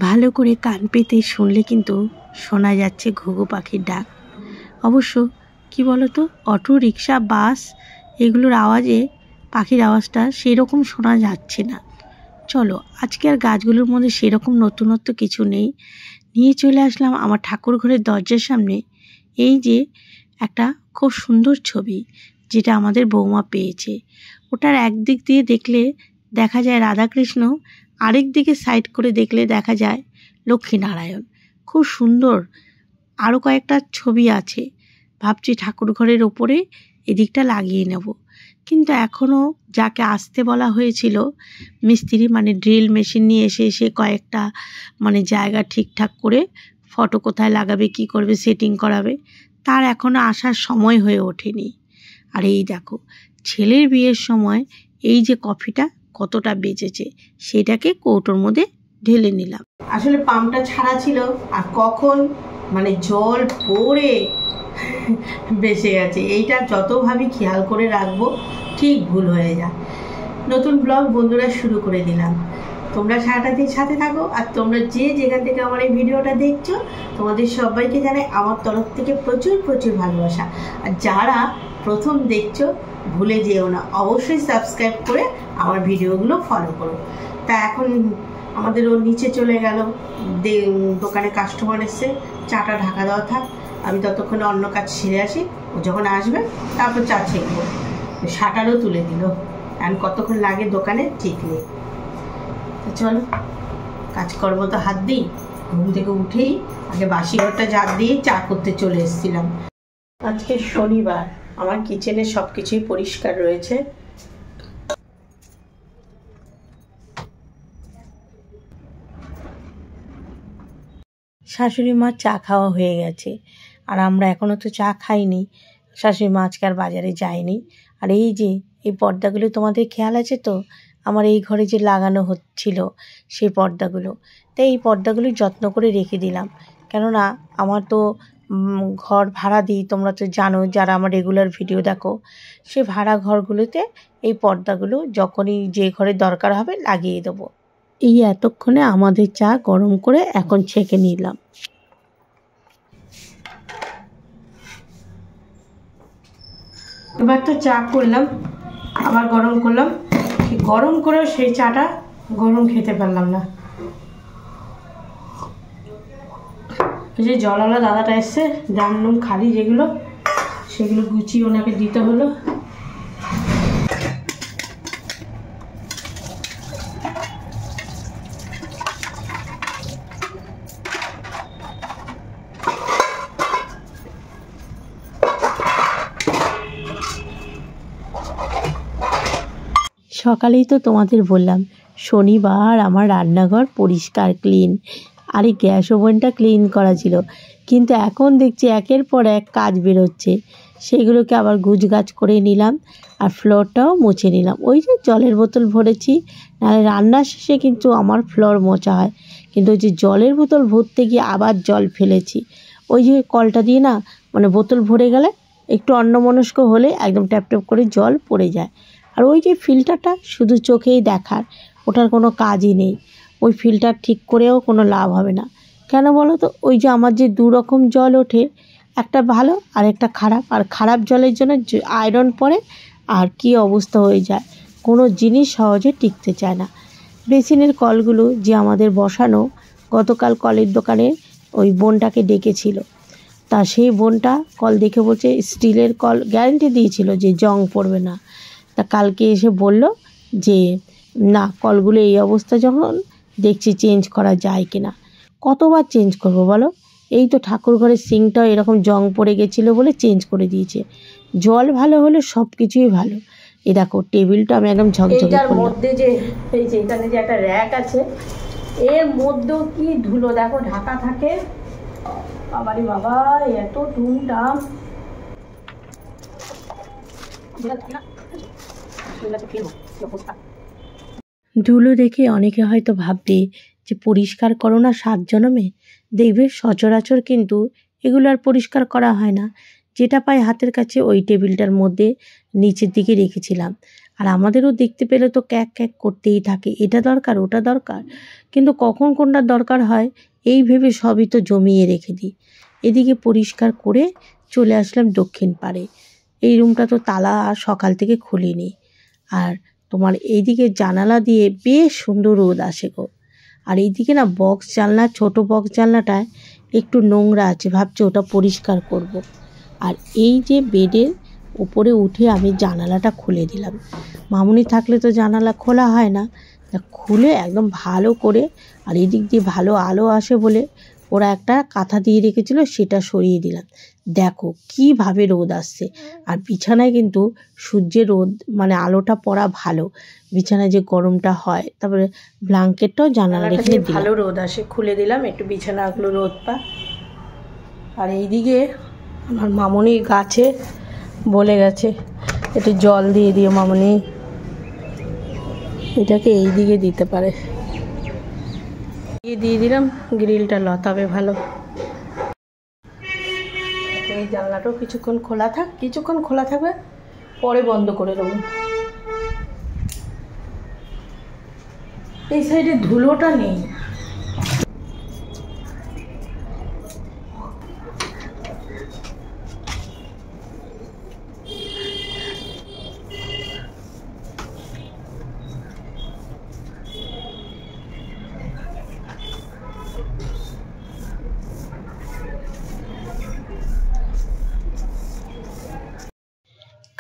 ভালো করে কান পেতে শুনলে কিন্তু শোনা যাচ্ছে ঘুঘু পাখির ডাক। অবশ্য কি বলতো, অটো রিক্সা বাস এগুলোর আওয়াজে পাখির আওয়াজটা সেরকম শোনা যাচ্ছে না। চলো আজকে আর গাছগুলোর মধ্যে সেরকম নতুনত্ব কিছু নেই, নিয়ে চলে আসলাম আমার ঠাকুর ঘরের দরজার সামনে। এই যে একটা খুব সুন্দর ছবি যেটা আমাদের বৌমা পেয়েছে, ওটার একদিক দিয়ে দেখলে দেখা যায় রাধাকৃষ্ণ, আরেক দিকে সাইড করে দেখলে দেখা যায় লক্ষ্মীনারায়ণ। খুব সুন্দর। আরও কয়েকটা ছবি আছে, ভাবছি ঠাকুর ঘরের ওপরে এদিকটা লাগিয়ে নেব। কিন্তু এখনও যাকে আসতে বলা হয়েছিল মিস্ত্রি, মানে ড্রিল মেশিন নিয়ে এসে কয়েকটা জায়গা ঠিকঠাক করে ফটো কোথায় লাগাবে কি করবে সেটিং করাবে, তার এখনও আসার সময় হয়ে ওঠেনি। আর এই দেখো ছেলের বিয়ের সময় এই যে কফিটা কতটা বেঁচেছে সেটাকে কৌটোর মধ্যে ঢেলে নিলাম। আসলে পাম্পটা ছাড়া ছিল আর কখন জল পড়ে বেঁচে গেছে, এইটা যত ভাবি খেয়াল করে রাখবো ঠিক ভুল হয়ে যায়। নতুন ব্লগ বন্ধুরা শুরু করে দিলাম, তোমরা সারাটা দিন সাথে থাকো। আর তোমরা যে যেখান থেকে আমার এই ভিডিওটা দেখছো তোমাদের সবাইকে জানাই আমার তরফ থেকে প্রচুর প্রচুর ভালোবাসা। আর যারা প্রথম দেখছো ভুলে যেও না, অবশ্যই সাবস্ক্রাইব করে আমার ভিডিওগুলো ফলো করো। তা এখন আমাদের ওর নিচে চলে গেল, দোকানে কাস্টমার এসছে, চাটা ঢাকা দেওয়া থাক, আমি ততক্ষণে অন্য কাজ সেরে আসি। ও যখন আসবে তারপর চা ছেঁকবো। শাটারও তুলে দিল, এখন কতক্ষণ লাগে দোকানে ঠিক নেই। তো চলো কাজকর্ম তো হাত দিই। ঘুম থেকে উঠেই আগে বাসি ঘরটা ঝাড় দিয়ে চা করতে চলে এসেছিলাম। আজকে শনিবার, আমার কিচেনে সব কিছুই পরিষ্কার রয়েছে। শাশুড়ি মার চা খাওয়া হয়ে গেছে আর আমরা এখনও তো চা খাইনি। শাশুড়ি মা আজকে আর বাজারে যায়নি। আর এই যে এই পর্দাগুলো তোমাদের খেয়াল আছে তো, আমার এই ঘরে যে লাগানো হচ্ছিল সেই পর্দাগুলো, তাই এই পর্দাগুলো যত্ন করে রেখে দিলাম। কেননা আমার তো ঘর ভাড়া দিই, তোমরা তো জানো যারা আমার রেগুলার ভিডিও দেখো, সেই ভাড়া ঘরগুলোতে এই পর্দাগুলো যখনই যে ঘরে দরকার হবে লাগিয়ে দেবো। এই এতক্ষণে আমাদের চা গরম করে এখন ছেঁকে নিলাম। এবার তো চা করলাম, আবার গরম করলাম। গরম করে সেই চাটা গরম খেতে পারলাম না। এই যে জলওয়ালা দাদাটা এসছে, ডান নুন খালি যেগুলো সেগুলো গুছিয়ে ওনাকে দিতে হলো। সকালেই তো তোমাদের বললাম শনিবার আমার রান্নাঘর পরিষ্কার ক্লিন, আর এই গ্যাস ওভেনটা ক্লিন করা ছিল। কিন্তু এখন দেখছি একের পর এক কাজ বেরোচ্ছে, সেগুলোকে আবার গুছগাছ করে নিলাম আর ফ্লোরটাও মুছে নিলাম। ওই যে জলের বোতল ভরেছি, নাহলে রান্নার শেষে কিন্তু আমার ফ্লোর মোছা হয়, কিন্তু ওই যে জলের বোতল ভরতে গিয়ে আবার জল ফেলেছি। ওই যে কলটা দিয়ে না বোতল ভরে গেলে একটু অন্যমনস্ক হলে একদম ট্যাপ ট্যাপ করে জল পড়ে যায়। আর ওই যে ফিল্টারটা শুধু চোখেই দেখার, ওটার কোনো কাজই নেই। ওই ফিল্টার ঠিক করেও কোনো লাভ হবে না। কেন বলো তো, ওই যে আমার যে দু রকম জল ওঠে, একটা ভালো আর একটা খারাপ, আর খারাপ জলের জন্য আয়রন পড়ে আর কি অবস্থা হয়ে যায়, কোনো জিনিস সহজে টিকতে চায় না। বেসিনের কলগুলো যে আমাদের বসানো, গতকাল কলের দোকানে ওই বোনটাকে ডেকেছিল, তা সেই বোনটা কল দেখে বলছে স্টিলের কল, গ্যারেন্টি দিয়েছিল যে জং পড়বে না। তা কালকে এসে বলল যে না, কলগুলো এই অবস্থা যখন দেখছি চেঞ্জ করা যায় কিনা। কতবার চেঞ্জ করব বলো? এই তো ঠাকুর ঘরের সিঙ্কটাও এরকম জং পড়ে গেছিলো বলে চেঞ্জ করে দিয়েছে। জল ভালো হলে সব কিছুই ভালো। এই দেখো টেবিলটা আমি একদম ঝকঝকে করলাম। এটার মধ্যে যে এই যে এখানে যে একটা র্যাক আছে, এর মধ্যেও কি ধুলো দেখো ঢাকা থাকে। বাবারে বাবা, এত ধুমধাম। ধুলো দেখে অনেকে হয়তো ভাববে যে পরিষ্কার করো না 7 জনমে। দেখবে সচরাচর কিন্তু এগুলো আর পরিষ্কার করা হয় না। যেটা পাই হাতের কাছে ওই টেবিলটার মধ্যে নিচের দিকে রেখেছিলাম। আর আমাদেরও দেখতে পেলে তো ক্যাক ক্যাক করতেই থাকে, এটা দরকার ওটা দরকার, কিন্তু কখন কোনটা দরকার হয় এই ভেবে সবই তো জমিয়ে রেখে দিই। এদিকে পরিষ্কার করে চলে আসলাম দক্ষিণ পাড়ে। এই রুমটা তো তালা সকাল থেকে খুলিনি। আর তোমার এইদিকে জানালা দিয়ে বেশ সুন্দর রোদ আসে গো। আর এইদিকে না বক্স জানলা, ছোট বক্স জানলাটায় একটু নোংরা আছে, ভাবছি ওটা পরিষ্কার করব। আর এই যে বেডের উপরে উঠে আমি জানালাটা খুলে দিলাম। মামুনি থাকলে তো জানালা খোলা হয় না, তা খুলে একদম ভালো করে, আর এদিক দিয়ে ভালো আলো আসে বলে ওরা একটা কাঁথা দিয়ে রেখেছিল, সেটা সরিয়ে দিলাম। দেখো কিভাবে রোদ আসছে। আর বিছানায় কিন্তু সূর্যের রোদ মানে আলোটা পড়া ভালো, বিছানায় যে গরমটা হয়। তারপরে ব্ল্যাঙ্কেটটাও জানালা রেখে ভালো রোদ আসে, খুলে দিলাম একটু বিছানাগুলো রোদ পা। আর এইদিকে আমার মামুনি গাছে বলে গেছে একটু জল দিয়ে দিও মামুনি, এটাকে এই দিকে দিতে পারে। দিয়ে দিলাম, গ্রিলটা লতাবে ভালো। এই জানলাটাও কিছুক্ষণ খোলা থাকবে, পরে বন্ধ করে দেবো। এই সাইডে ধুলোটা নেই।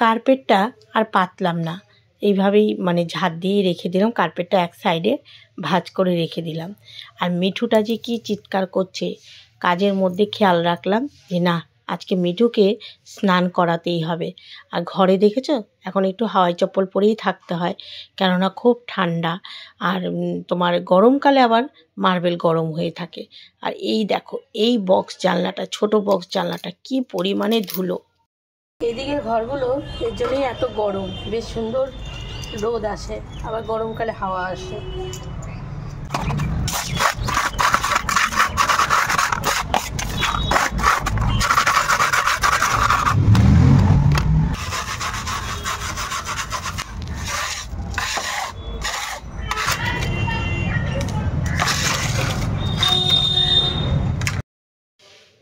কার্পেটটা আর পাতলাম না, এইভাবেই মানে ঝাড় দিয়ে রেখে দিলাম। কার্পেটটা এক সাইডে ভাঁজ করে রেখে দিলাম। আর মিঠুটা যে কি চিৎকার করছে, কাজের মধ্যে খেয়াল রাখলাম যে না আজকে মিঠুকে স্নান করাতেই হবে। আর ঘরে দেখেছো এখন একটু হাওয়াই চপ্পল পরেই থাকতে হয়, কেননা খুব ঠান্ডা। আর তোমার গরমকালে আবার মার্বেল গরম হয়ে থাকে। আর এই দেখো এই বক্স জানলাটা, ছোট বক্স জানলাটা কি পরিমাণে ধুলো। এইদিকের ঘরগুলো এর জন্যই এত গরম, বেশ সুন্দর রোদ আসে, আবার গরমকালে হাওয়া আসে।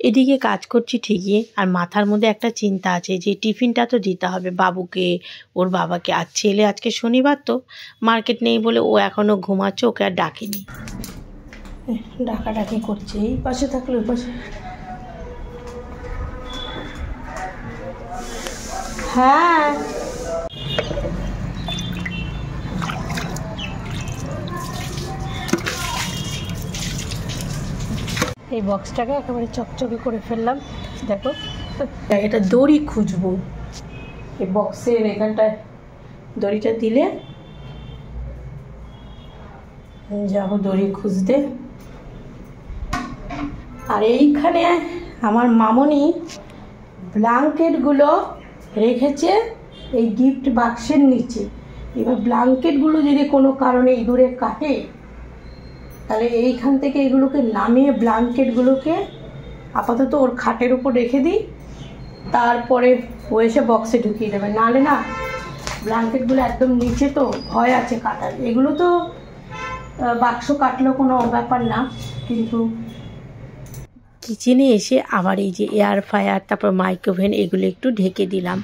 এদিকে কাজ করছি ঠিকই, আর মাথার মধ্যে একটা চিন্তা আছে যে টিফিনটা তো দিতে হবে বাবুকে, ওর বাবাকে। আর ছেলে আজকে শনিবার তো মার্কেট নেই বলে ও এখনও ঘুমাচ্ছে, ওকে আর ডাকিনি। ডাকাডাকি করছে, এই পাশে থাকলে ওই পাশে। হ্যাঁ এই বক্সটাকে একেবারে চকচকে করে ফেললাম। দেখো এটা দড়ি খুঁজবো, এই বক্সের এখানটায় দড়িটা দিলে যাবো দড়ি খুঁজতে। আর এইখানে আমার মামনি ব্ল্যাঙ্কেটগুলো রেখেছে এই গিফট বাক্সের নিচে। এবার ব্ল্যাঙ্কেটগুলো যদি কোনো কারণে ইঁদুরে কাটে, তাহলে এইখান থেকে এগুলোকে নামিয়ে ব্ল্যাঙ্কেটগুলোকে আপাতত ওর খাটের উপর রেখে দিই, তারপরে ও এসে বক্সে ঢুকিয়ে দেবে। নাহলে না ব্ল্যাঙ্কেটগুলো একদম নিচে, তো ভয় আছে কাটার। এগুলো তো বাক্স কাটলেও কোনো ব্যাপার না, কিন্তু কিচেনে এসে আবার এই যে এয়ার ফ্রায়ার, তারপর মাইক্রোওভেন, এগুলো একটু ঢেকে দিলাম।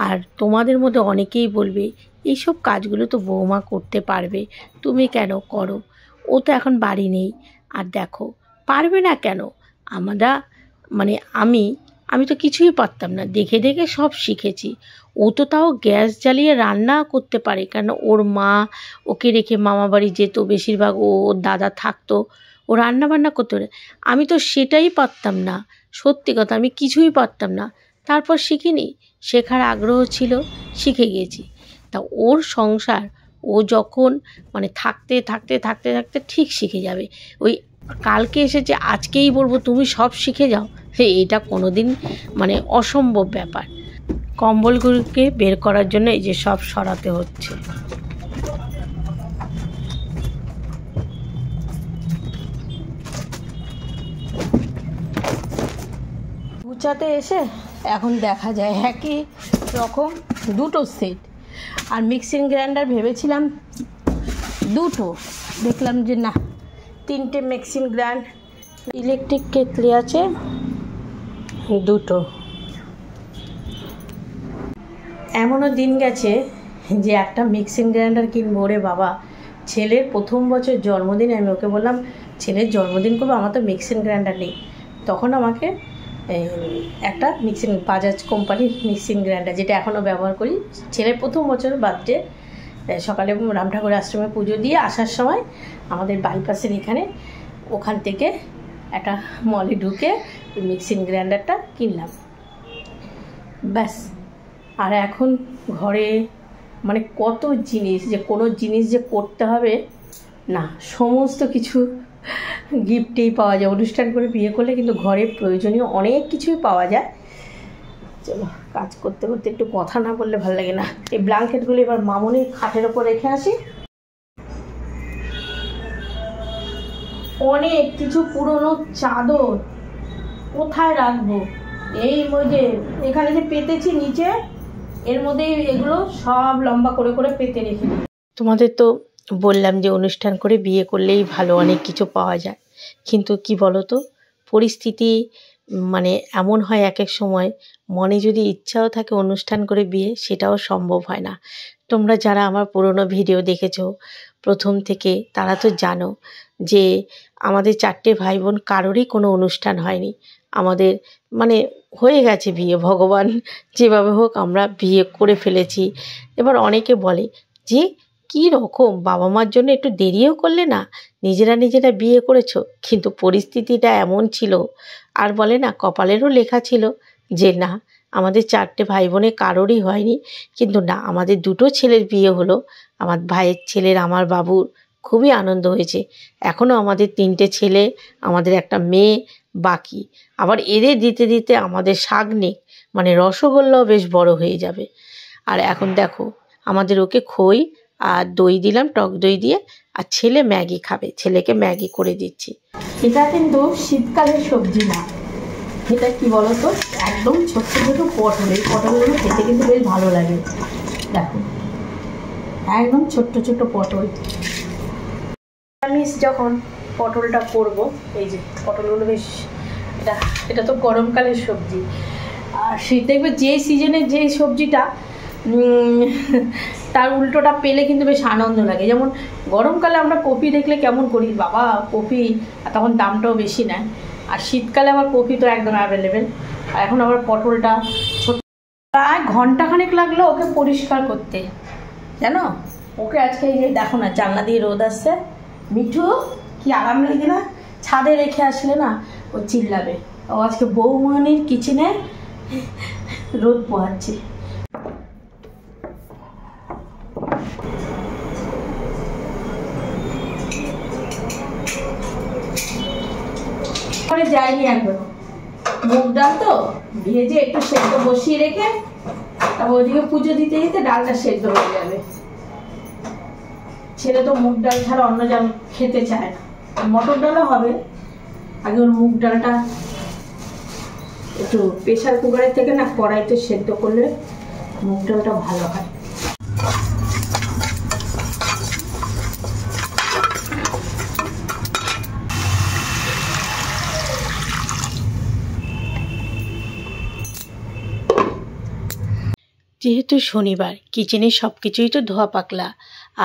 আর তোমাদের মধ্যে অনেকেই বলবে এইসব কাজগুলো তো বৌমা করতে পারবে, তুমি কেন করো? ও তো এখন বাড়ি নেই। আর দেখো পারবে না কেন, আমরা মানে আমি তো কিছুই পারতাম না, দেখে দেখে সব শিখেছি। ও তো তাও গ্যাস জ্বালিয়ে রান্না করতে পারে, কেন ওর মা ওকে রেখে মামা বাড়ি যেত, বেশিরভাগ ওর দাদা থাকতো, ও রান্না বান্না করতে পারে। আমি তো সেটাই পারতাম না, সত্যি কথা আমি কিছুই পারতাম না। তারপর শিখিনি, শেখার আগ্রহ ছিল, শিখে গেছি। তা ওর সংসার ও যখন মানে থাকতে থাকতে থাকতে থাকতে ঠিক শিখে যাবে। ওই কালকে এসেছে আজকেই বলবো তুমি সব শিখে যাও, এটা কোনো দিন মানে অসম্ভব ব্যাপার। কম্বলগুলোকে বের করার জন্য এই যে সব সরাতে হচ্ছে। গুছাতে এসে এখন দেখা যায় একই রকম দুটো সেট, আর মিক্সিং গ্রাইন্ডার ভেবেছিলাম দুটো, দেখলাম যে না, 3টে মিক্সিং গ্রাইন্ড। ইলেকট্রিক কেটলি আছে দুটো। এমনও দিন গেছে যে একটা মিক্সিং গ্রাইন্ডার কিনবো। রে বাবা, ছেলের প্রথম বছর জন্মদিনে আমি ওকে বললাম ছেলের জন্মদিন করবো, আমার তো মিক্সিং গ্রাইন্ডার নেই। তখন আমাকে একটা বাজাজ কোম্পানির মিক্সিং গ্রাইন্ডার, যেটা এখনও ব্যবহার করি, ছেলের প্রথম বছর বার্থডে সকালে রাম ঠাকুর আশ্রমে পুজো দিয়ে আসার সময় আমাদের বাইপাসের ওখান থেকে একটা মলে ঢুকে মিক্সিং গ্রাইন্ডারটা কিনলাম, ব্যাস। আর এখন ঘরে মানে কত জিনিস, যে কোনো জিনিস যে করতে হবে না, সমস্ত কিছু গিফটেই পাওয়া যায়। অনুষ্ঠান করে বিয়ে করলে কিন্তু ঘরে প্রয়োজনীয় অনেক কিছুই পাওয়া যায়। চলো, কাজ করতে করতে একটু কথা না বললে ভালো লাগে না। এই ব্ল্যাঙ্কেটগুলো এবার মামনির খাটের ওপর রেখে আসি। অনেক কিছু পুরনো চাদর কোথায় রাখবো, এই যে এখানে যে পেতেছি নিচে, এর মধ্যে এগুলো সব লম্বা করে করে পেতে রেখে দিই। তোমাদের তো বললাম যে অনুষ্ঠান করে বিয়ে করলেই ভালো, অনেক কিছু পাওয়া যায়। কিন্তু কি বলো তো, পরিস্থিতি মানে এমন হয় এক এক সময়, মনে যদি ইচ্ছাও থাকে অনুষ্ঠান করে বিয়ে, সেটাও সম্ভব হয় না। তোমরা যারা আমার পুরনো ভিডিও দেখেছো প্রথম থেকে, তারা তো জানো যে আমাদের 4টে ভাই বোন কারোরই কোনো অনুষ্ঠান হয়নি। আমাদের মানে হয়ে গেছে বিয়ে, ভগবান যেভাবে হোক আমরা বিয়ে করে ফেলেছি। এবার অনেকে বলে যে কী রকম, বাবা মার জন্য একটু দেরিও করলে না, নিজেরা বিয়ে করেছো। কিন্তু পরিস্থিতিটা এমন ছিল, আর বলে না কপালেরও লেখা ছিল যে না, আমাদের 4টে ভাই বোনে কারোরই হয়নি। কিন্তু না, আমাদের 2টো ছেলের বিয়ে হলো। আমার ভাইয়ের ছেলের, আমার বাবুর খুবই আনন্দ হয়েছে। এখনও আমাদের 3টে ছেলে, আমাদের একটা মেয়ে বাকি। আবার এদের দিতে দিতে আমাদের শাগনিক মানে রসগোল্লাও বেশ বড় হয়ে যাবে। আর এখন দেখো, আমাদের ওকে খই আর দই দিলাম, টক দই দিয়ে। আর ছেলে ম্যাগি খাবে, ছেলেকে ম্যাগি করে দিচ্ছি। এটা কিন্তু শীতকালের সবজি না, এটা কি বলতো, একদম ছোট্ট ছোট পটল। এই পটলগুলো খেতে কিন্তু বেশ ভালো লাগে। দেখো, একদম ছোট্ট ছোট্ট পটল। আমি যখন পটলটা করব, এই যে পটলগুলো বেশ, এটা তো গরমকালের সবজি। আর শীত দেখবে যে সিজনে যে সবজিটা তার উল্টোটা পেলে কিন্তু বেশ আনন্দ লাগে। যেমন গরমকালে আমরা কপি দেখলে কেমন করি, বাবা কপি, তখন দামটাও বেশি নেয়। আর শীতকালে আবার কপি তো একদম অ্যাভেলেবেল। আর এখন আবার পটলটা ছোট, প্রায় ঘন্টাখানেক লাগলো ওকে পরিষ্কার করতে, জানো। ওকে আজকে এই যে দেখো না, জানলা দিয়ে রোদ আসছে, মিঠু কি আরাম লাগে না, ছাদে রেখে আসলে না ও চিল্লাবে। ও আজকে বৌমনির কিচেনে রোদ পোহাচ্ছে। যায়নি এখনো, মুগ ডাল তো ভেজে একটু সেদ্ধ বসিয়ে রেখে তারপর ওইদিকে পুজো দিতে দিতে ডালটা সেদ্ধ হয়ে যাবে। ছেলে তো মুগ ডাল ছাড়া অন্য ডাল খেতে চায় না, মটর ডালও হবে। আগে ওর মুগ ডালটা একটু প্রেশার কুকারের থেকে না কড়াইতে সেদ্ধ করলে মুগ ডালটা ভালো হয়। যেহেতু শনিবার, কিচেনের সব কিছুই তো ধোয়া পাকলা,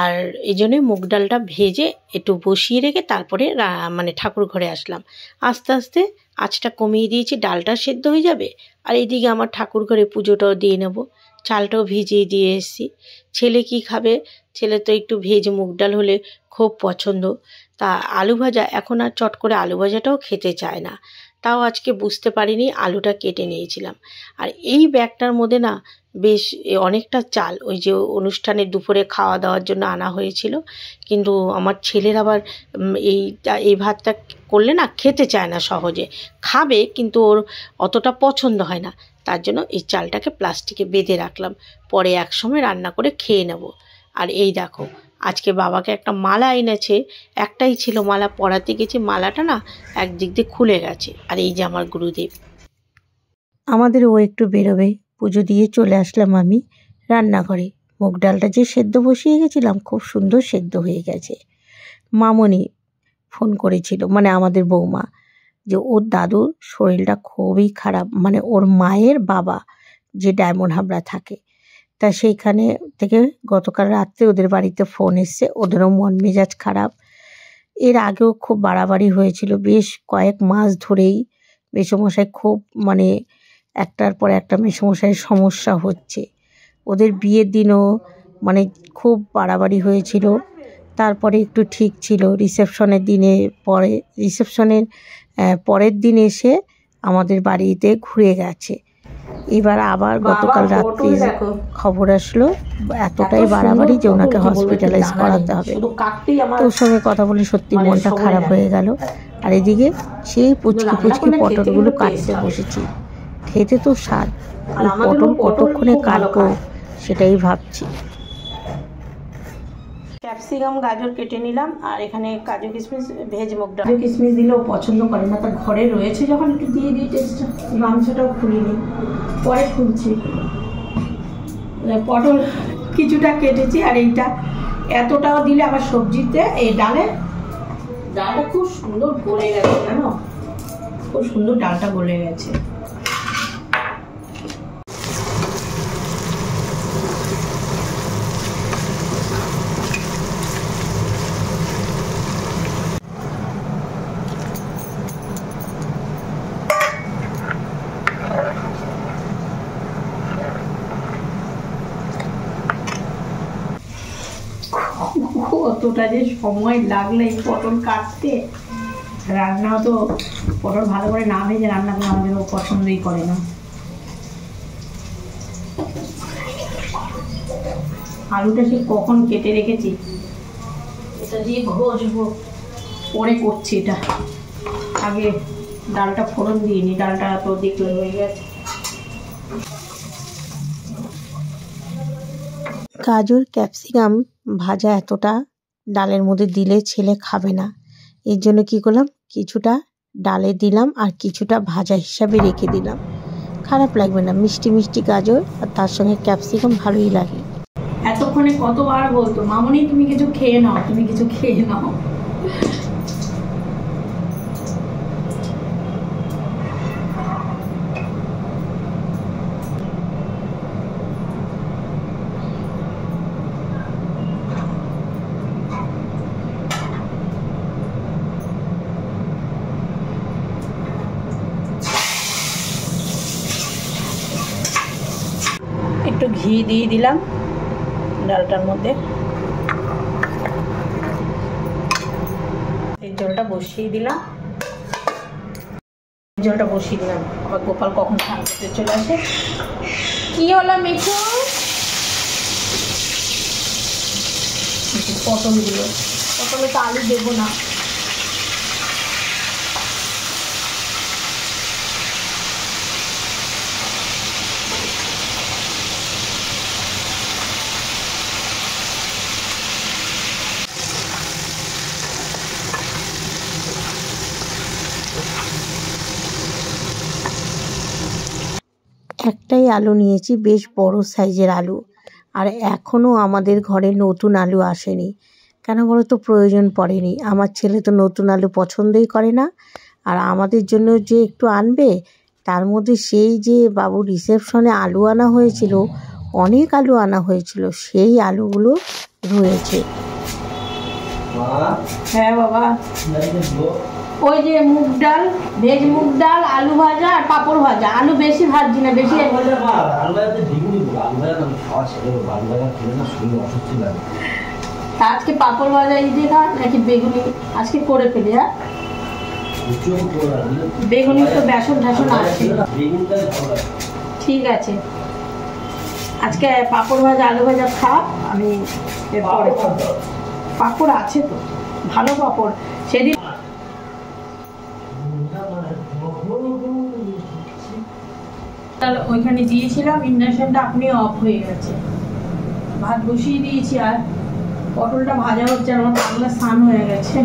আর এই জন্যই মুগ ডালটা ভেজে একটু বসিয়ে রেখে তারপরে মানে ঠাকুর ঘরে আসলাম। আস্তে আস্তে আঁচটা কমিয়ে দিয়েছি, ডালটা সেদ্ধ হয়ে যাবে। আর এইদিকে আমার ঠাকুর ঘরে পুজোটাও দিয়ে নেব, চালটাও ভিজিয়ে দিয়ে এসেছি। ছেলে কি খাবে, ছেলে তো একটু ভেজ মুগ ডাল হলে খুব পছন্দ। তা আলু ভাজা, এখন আর চট করে আলু ভাজাটাও খেতে চায় না। তাও আজকে বুঝতে পারিনি, আলুটা কেটে নিয়েছিলাম। আর এই ব্যাগটার মধ্যে না বেশ অনেকটা চাল, ওই যে অনুষ্ঠানে দুপুরে খাওয়া দাওয়ার জন্য আনা হয়েছিল। কিন্তু আমার ছেলের আবার এই ভাতটা করলে না খেতে চায় না, সহজে খাবে কিন্তু ওর অতটা পছন্দ হয় না। তার জন্য এই চালটাকে প্লাস্টিকে বেঁধে রাখলাম, পরে একসময় রান্না করে খেয়ে নেব। আর এই দেখো, আজকে বাবাকে একটা মালা এনেছে, একটাই ছিল মালা, পরাতে গেছি, মালাটা না একদিক দিয়ে খুলে গেছে। আর এই যে আমার গুরুদেব, আমাদের ও একটু বেরোবে, পুজো দিয়ে চলে আসলাম আমি রান্নাঘরে। মুগ ডালটা যে সেদ্ধ বসিয়ে গেছিলাম খুব সুন্দর সেদ্ধ হয়ে গেছে। মামনি ফোন করেছিল, মানে আমাদের বৌমা, যে ওর দাদুর শরীরটা খুবই খারাপ, মানে ওর মায়ের বাবা যে ডায়মন্ড হাবড়া থাকে, তা সেইখানে থেকে গতকাল রাত্রে ওদের বাড়িতে ফোন এসছে, ওদেরও মন মেজাজ খারাপ। এর আগেও খুব বাড়াবাড়ি হয়েছিল, বেশ কয়েক মাস ধরেই মেসোমশাই খুব মানে একটার পর একটা মেসোমশাইয়ের সমস্যা হচ্ছে। ওদের বিয়ের দিনও মানে খুব বাড়াবাড়ি হয়েছিল, তারপরে একটু ঠিক ছিল। রিসেপশনের পরের দিন এসে আমাদের বাড়িতে ঘুরে গেছে। এবার আবার গতকাল রাত্রে খবর আসলো এতটাই বাড়াবাড়ি যে ওনাকে হসপিটালাইজ করাতে হবে। তোর সঙ্গে কথা বলে সত্যি মনটা খারাপ হয়ে গেল। আর এদিকে সেই পুচকি পটলগুলো কাটতে বসেছি। খেতে তো স্বাদ, পটল কতক্ষণে কাটবো সেটাই ভাবছি। ক্যাপসিকাম গাজর কেটে নিলাম, আর এখানে কাজু কিশমিশ, ভেজ মুগ ডাল। কাজু কিশমিশ দিলেও পছন্দ করে না, তার ঘরে রয়েছে যখন একটু দিয়ে দিই টেস্টটা। গামছাটাও খুলিনি, পরে খুলছি। পটল কিছুটা কেটেছি, আর এইটা এতটাও দিলে আবার সবজিতে এই ডালটা খুব সুন্দর গলে গেছে, জানো, খুব সুন্দর ডালটা গলে গেছে। কতটা যে সময় লাগলো এই পটল কাটতে। রান্না তো পটল ভালো করে না ভেজে রান্না করে আমাদের ও পছন্দই করে না। আলুটা সে কখন কেটে রেখেছি, এটা দিয়ে ঘষবো, পরে করছি। এটা আগে ডালটা ফোড়ন দিইনি, ডালটা তো দেখলে হয়ে গেছে। গাজর ক্যাপসিকাম ভাজা এতটা ডালের মধ্যে দিলে ছেলে খাবে না, এর জন্য কী করলাম, কিছুটা ডালে দিলাম আর কিছুটা ভাজা হিসাবে রেখে দিলাম। খারাপ লাগবে না, মিষ্টি মিষ্টি গাজর আর তার সঙ্গে ক্যাপসিকাম ভালোই লাগে। এতক্ষণে কতবার বলতো, মামনি তুমি কিছু খেয়ে নাও, তুমি কিছু খেয়ে নাও। একটু ঘি দিয়ে দিলাম ডালটার মধ্যে। এই জলটা বসিয়ে দিলাম, আবার গোপাল কখন স্নান করতে চলে আসে। কি হলো মিঠু? পটলে তো আলু দেবো না। একটাই আলু নিয়েছি, বেশ বড় সাইজের আলু, আর এখনও আমাদের ঘরে নতুন আলু আসেনি। কেন বলো তো, প্রয়োজন পড়েনি। আমার ছেলে তো নতুন আলু পছন্দই করে না, আর আমাদের জন্য যে একটু আনবে, তার মধ্যে সেই যে বাবু রিসেপশনে আলু আনা হয়েছিল, অনেক আলু আনা হয়েছিল, সেই আলুগুলো রয়েছে। হ্যাঁ বাবা, ওই যে মুগ ডাল, ভেজ মুগ ডাল, আলু ভাজা আর পাঁপড় ভাজা। আলু বেশি ভাজছি না, বেশি আজকে পাঁপড় ভাজা দিয়ে খা নাকি বেগুনি আজকে করে ফেলি। হ্যাঁ, বেগুনি তো বেসন ঢাসন আছে, ঠিক আছে। আজকে পাঁপড় ভাজা আলু ভাজা খা, আমি এরপরে পাঁপড় আছে তো, ভালো পাঁপড় সেদিন ওইখানে দিয়েছিলাম, ইন্ডাকশনটা আপনি অফ হয়ে গেছে। ভাত বসিয়ে দিয়েছি আর পটলটা ভাজা হচ্ছে, আমার পাগলা স্নান হয়ে গেছে।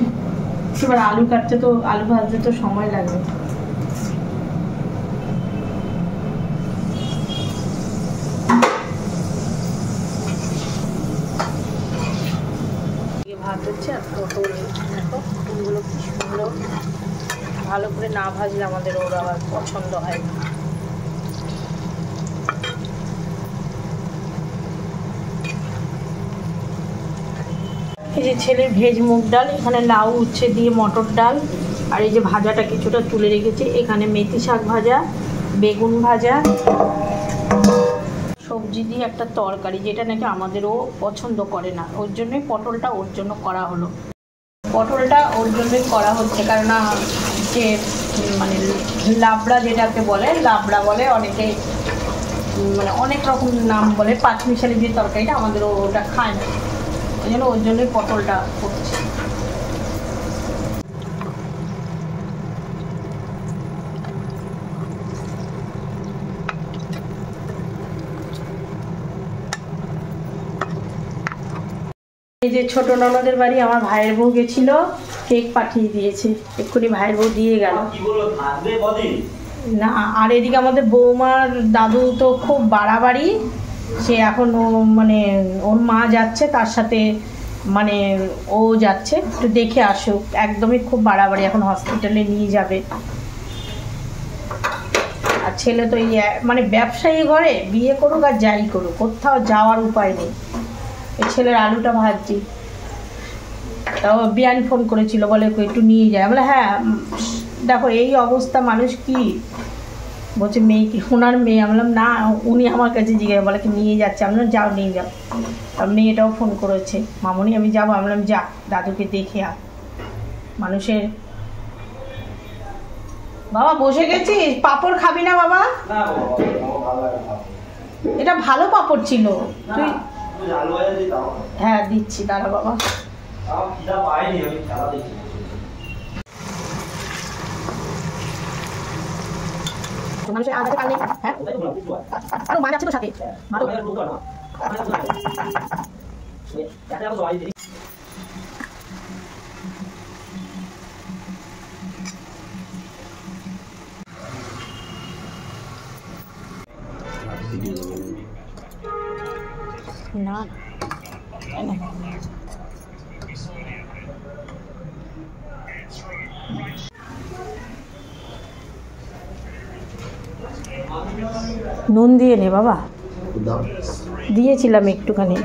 এবার আলু কাটতে তো, আলু ভাজতে তো সময় লাগবে। ভাত হচ্ছে আর পটল, দেখো পটলগুলো কি সুন্দর, ভালো করে না ভাজলে আমাদের ওর আবার পছন্দ হয় না। এই যে ছেলের ভেজ মুগ ডাল, এখানে লাউ উচ্ছে দিয়ে মটর ডাল, আর এই যে ভাজাটা কিছুটা তুলে রেখেছি, এখানে মেথি শাক ভাজা, বেগুন ভাজা, সবজি দিয়ে একটা তরকারি, যেটা নাকি আমাদেরও পছন্দ করে না, ওর জন্যই পটলটা ওর জন্য করা হলো। পটলটা ওর জন্যই করা হচ্ছে, কারণ যে মানে লাবড়া যেটাকে বলে, লাবড়া বলে অনেকে, মানে অনেক রকম নাম বলে, পাঁচমিশালি যে তরকারিটা আমাদের ওটা খায় না, ওই জন্য ওর জন্যই পটলটা করছে। এই যে ছোট ননদের বাড়ি আমার ভাইয়ের বউ গেছিল, কেক পাঠিয়ে দিয়েছে, এক্ষুনি ভাইয়ের বউ দিয়ে গেল। না, আর এদিকে আমাদের বৌমার দাদু তো খুব বাড়াবাড়ি, সে এখন মানে ওর মা যাচ্ছে তার সাথে, মানে ও যাচ্ছে একটু দেখে আসুক, একদমই খুব বাড়াবাড়ি, এখন হসপিটালে নিয়ে যাবে। আর ছেলে তো মানে ব্যবসায়ী ঘরে, বিয়ে করুক আর যাই করুক, কোথাও যাওয়ার উপায় নেই। এই ছেলের আলুটা ভাজছি, তাও বিয়ান ফোন করেছিল, বলে একটু নিয়ে যায়, বলে হ্যাঁ। দেখো এই অবস্থা, মানুষ কি বলছে, মেয়ে কি ওনার মেয়ে? আমি বললাম না, উনি আমার কাছে জিজ্ঞাসা, বলে কি নিয়ে যাচ্ছে, আমি বললাম যাও নিয়ে যাও। আর মেয়েটাও ফোন করেছে, মামনি আমি যাবো, আমি বললাম যা, দাদুকে দেখে আর। মানুষের বাবা বসে গেছিস, পাঁপড় খাবি না বাবা? এটা ভালো পাঁপড় ছিল, তুই হ্যাঁ দিচ্ছি, দাঁড়া বাবা। মানুষের আলাদা কাল নেই, হ্যাঁ আরো মা যাচ্ছে তো সাথে, না নুন দিয়ে নে বাবা, দিয়েছিলাম একটুখানি,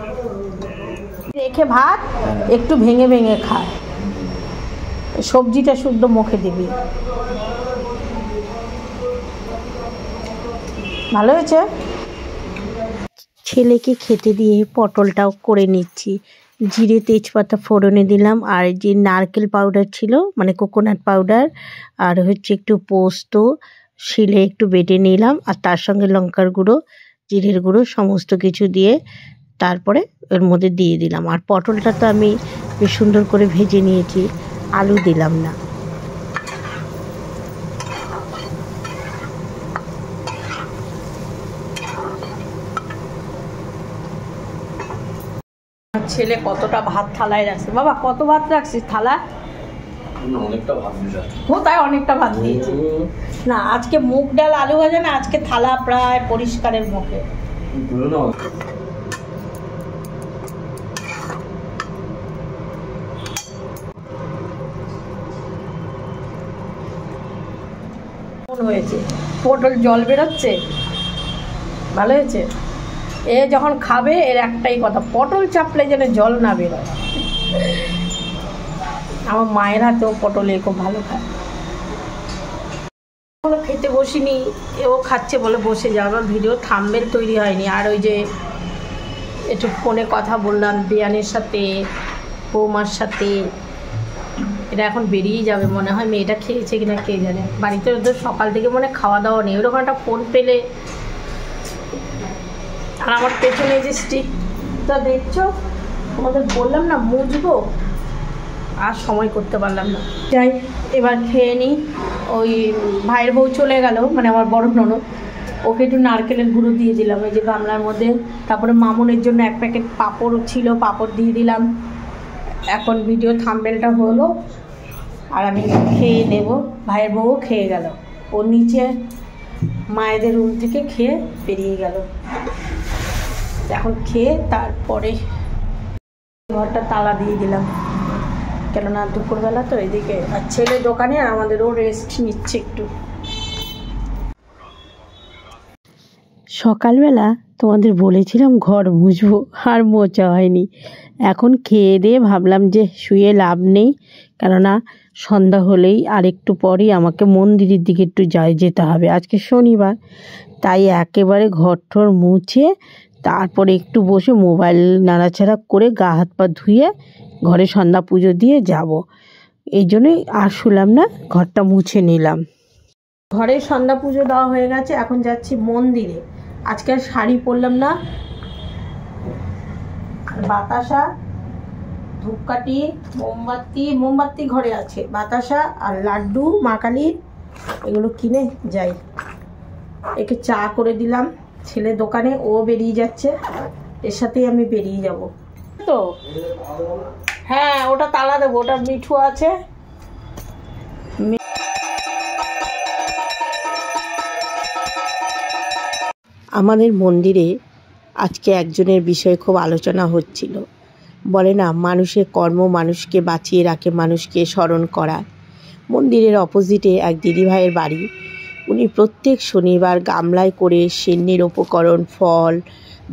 রেখে ভাত একটু ভেঙে ভেঙে খায়, সবজিটা শুদ্ধ মুখে দিবি। ভালো হয়েছে। ছেলেকে খেতে দিয়ে পটলটাও করে নিচ্ছি, জিরে তেজপাতা ফোড়নে দিলাম, আর যে নারকেল পাউডার ছিল, মানে কোকোনাট পাউডার, আর হচ্ছে একটু পোস্ত শিলে একটু বেটে নিলাম, আর তার সঙ্গে লঙ্কার গুঁড়ো, জিরের গুঁড়ো সমস্ত কিছু দিয়ে তারপরে এর মধ্যে দিয়ে দিলাম। আর পটলটা তো আমি বেশ সুন্দর করে ভেজে নিয়েছি, আলু দিলাম না। ছেলে কতটা ভাত থালায় রাখছে, বাবা কত ভাত রাখছিস থালা? ও তাই অনেকটা ভাত দিয়েছে না, আজকে মুগ ডাল আলু ভাজা না, আজকে থালা প্রায় পরিষ্কারের মুখে। হয়েছে পটল জল বেরোচ্ছে, ভালো হয়েছে। এ যখন খাবে এর একটাই কথা, পটল চাপলে যেন জল না বেরোয়। আমার মায়ের হাতেও পটল খুব ভালো খায়। খেতে বসিনি, ও খাচ্ছে বলে বসে যাও, আমার ভিডিও থাম্বনেল তৈরি হয়নি। আর ওই যে একটু ফোনে কথা বললাম বিয়ানের সাথে, বৌমার সাথে, এটা এখন বেরিয়ে যাবে মনে হয়, মেয়েটা খেয়েছে কিনা কে জানে। বাড়িতে ওদের সকাল থেকে মনে খাওয়া দাওয়া নেই, ওরকম একটা ফোন পেলে। আর আমার পেছনে যে স্টিকটা দেখছো, তোমাদের বললাম না মুছবো, আর সময় করতে পারলাম না। যাই এবার খেয়ে নিই। ওই ভাইয়ের বউ চলে গেল, মানে আমার বড় ননদ, ওকে একটু নারকেলের গুঁড়ো দিয়ে দিলাম এই যে গামলার মধ্যে। তারপরে মামুনের জন্য এক প্যাকেট পাঁপড় ছিল, পাঁপড় দিয়ে দিলাম। এখন ভিডিও থাম্বনেলটা হলো, আর আমি খেয়ে নেব। ভাইয়ের বউও খেয়ে গেল, ও নিচে মায়েদের রুম থেকে খেয়ে বেরিয়ে গেল। এখন খেয়ে তারপরে ঘরটা তালা দিয়ে দিলাম, কেননা দুপুরবেলা তো এদিকে আর ছেলে দোকানে, আর আমাদেরও রেস্ট নিচ্ছে একটু। সকালবেলা তোমাদের বলেছিলাম ঘর মুছবো, আর মোছা হয়নি। এখন খেয়ে দিয়ে ভাবলাম যে শুয়ে লাভ নেই, কেননা সন্ধ্যা হলেই আর একটু পরেই আমাকে মন্দিরের দিকে একটু যেতে হবে। আজকে শনিবার, তাই একেবারে ঘর ঠর মুছে তারপরে একটু বসে মোবাইল নাড়াচাড়া করে গা হাত পা ধুয়ে ঘরে সন্ধ্যা পুজো দিয়ে যাব। এই জন্যই আর শুলাম না, ঘরটা মুছে নিলাম। ঘরে সন্ধ্যা পুজো দেওয়া হয়ে গেছে, এখন যাচ্ছি মন্দিরে। আজকে আর শাড়ি পরলাম না, বাতাসা, ধূপকাঠি, মোমবাতি ঘরে আছে, বাতাসা আর লাড্ডু মা কালীর, এগুলো কিনে যাই। একে চা করে দিলাম, ছেলে দোকানে, ও বেরিয়ে যাচ্ছে, এর সাথেই আমি বেরিয়ে যাব। তো হ্যাঁ, ওটা তালা দেবো, ওটা মিঠু আছে। আমাদের মন্দিরে আজকে একজনের বিষয়ে খুব আলোচনা হচ্ছিল। বলে না, মানুষের কর্ম মানুষকে বাঁচিয়ে রাখে, মানুষকে স্মরণ করা। মন্দিরের অপোজিটে এক দিদিভাইয়ের বাড়ি, উনি প্রত্যেক শনিবার গামলায় করে সিন্নির উপকরণ, ফল,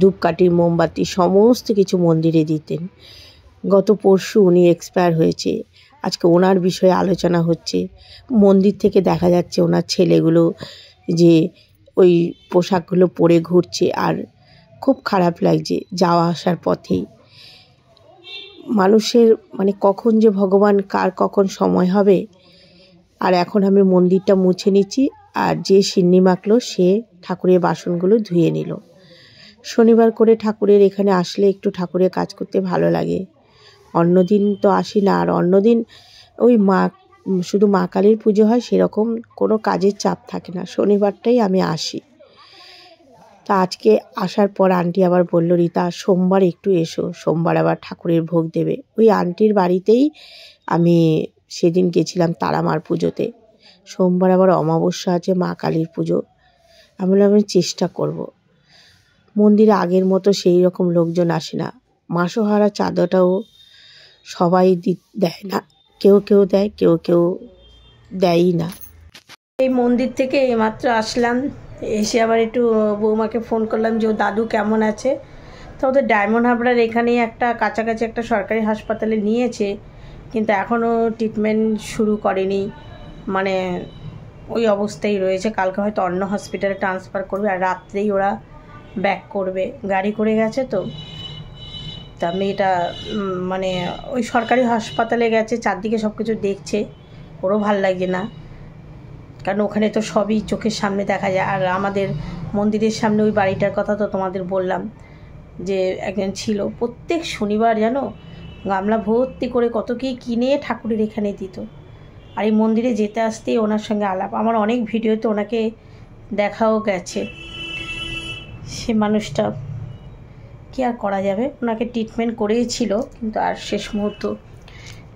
ধূপকাঠি, মোমবাতি সমস্ত কিছু মন্দিরে দিতেন। গত পরশু উনি এক্সপায়ার হয়েছে। আজকে ওনার বিষয়ে আলোচনা হচ্ছে। মন্দির থেকে দেখা যাচ্ছে ওনার ছেলেগুলো যে ওই পোশাকগুলো পরে ঘুরছে, আর খুব খারাপ লাগছে যাওয়া আসার পথেই। মানুষের মানে কখন যে ভগবান কার কখন সময় হবে। আর এখন আমি মন্দিরটা মুছে নিচ্ছি, আর যে সিন্নি মাখলো সে ঠাকুরের বাসনগুলো ধুয়ে নিল। শনিবার করে ঠাকুরের এখানে আসলে একটু ঠাকুরের কাজ করতে ভালো লাগে। অন্যদিন তো আসি না, আর অন্যদিন ওই শুধু মা কালীর পুজো হয়, সেরকম কোনো কাজের চাপ থাকে না। শনিবারটাই আমি আসি। তা আজকে আসার পর আন্টি আবার বলল, রীতা সোমবার একটু এসো, সোমবার আবার ঠাকুরের ভোগ দেবে। ওই আন্টির বাড়িতেই আমি সেদিন গেছিলাম তারামার পুজোতে। সোমবার আবার অমাবস্যা আছে, মা কালীর পুজো। আমি বললাম আমি চেষ্টা করব। মন্দিরে আগের মতো সেই রকম লোকজন আসে না। মাসোহারা চাঁদাটাও সবাই দেয় না, কেউ কেউ দেয়, কেউ কেউ দেয়ই না। এই মন্দির থেকে এইমাত্র আসলাম, এসে আবার একটু বৌমাকে ফোন করলাম যে ও দাদু কেমন আছে। তো ওদের ডায়মন্ড হাবড়ার এখানেই একটা কাছাকাছি একটা সরকারি হাসপাতালে নিয়েছে, কিন্তু এখনও ট্রিটমেন্ট শুরু করেনি, মানে ওই অবস্থায় রয়েছে। কালকে হয়তো অন্য হসপিটালে ট্রান্সফার করবে, আর রাত্রেই ওরা ব্যাক করবে। গাড়ি করে গেছে তো, তা মেয়েটা মানে ওই সরকারি হাসপাতালে গেছে, চারদিকে সব কিছু দেখছে, ওরও ভাল লাগছে না, কারণ ওখানে তো সবই চোখের সামনে দেখা যায়। আর আমাদের মন্দিরের সামনে ওই বাড়িটার কথা তো তোমাদের বললাম, যে একজন ছিল প্রত্যেক শনিবার জানো গামলা ভর্তি করে কত কী কিনে ঠাকুরের এখানে দিত। আর এই মন্দিরে যেতে আসতেই ওনার সঙ্গে আলাপ, আমার অনেক ভিডিওতে ওনাকে দেখাও গেছে। সে মানুষটা কি আর করা যাবে, ওনাকে ট্রিটমেন্ট করেছিল, কিন্তু আর শেষ মুহূর্ত।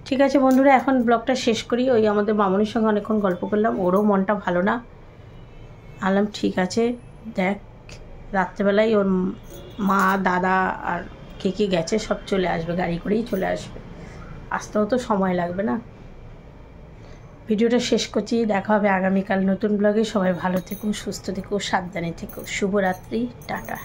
ঠিক আছে বন্ধুরা, এখন ব্লগটা শেষ করি। ওই আমাদের মামনির সঙ্গে অনেকক্ষণ গল্প করলাম, ওরও মনটা ভালো না। আনলাম ঠিক আছে, দেখ রাত্রেবেলায় ওর মা, দাদা আর কে কে গেছে সব চলে আসবে, গাড়ি করেই চলে আসবে, আসতেও তো সময় লাগবে না। ভিডিওটা শেষ করছি, দেখা হবে আগামীকাল নতুন ব্লগে। সবাই ভালো থেকো, সুস্থ থেকো, সাবধানে থেকো। শুভরাত্রি, টাটা।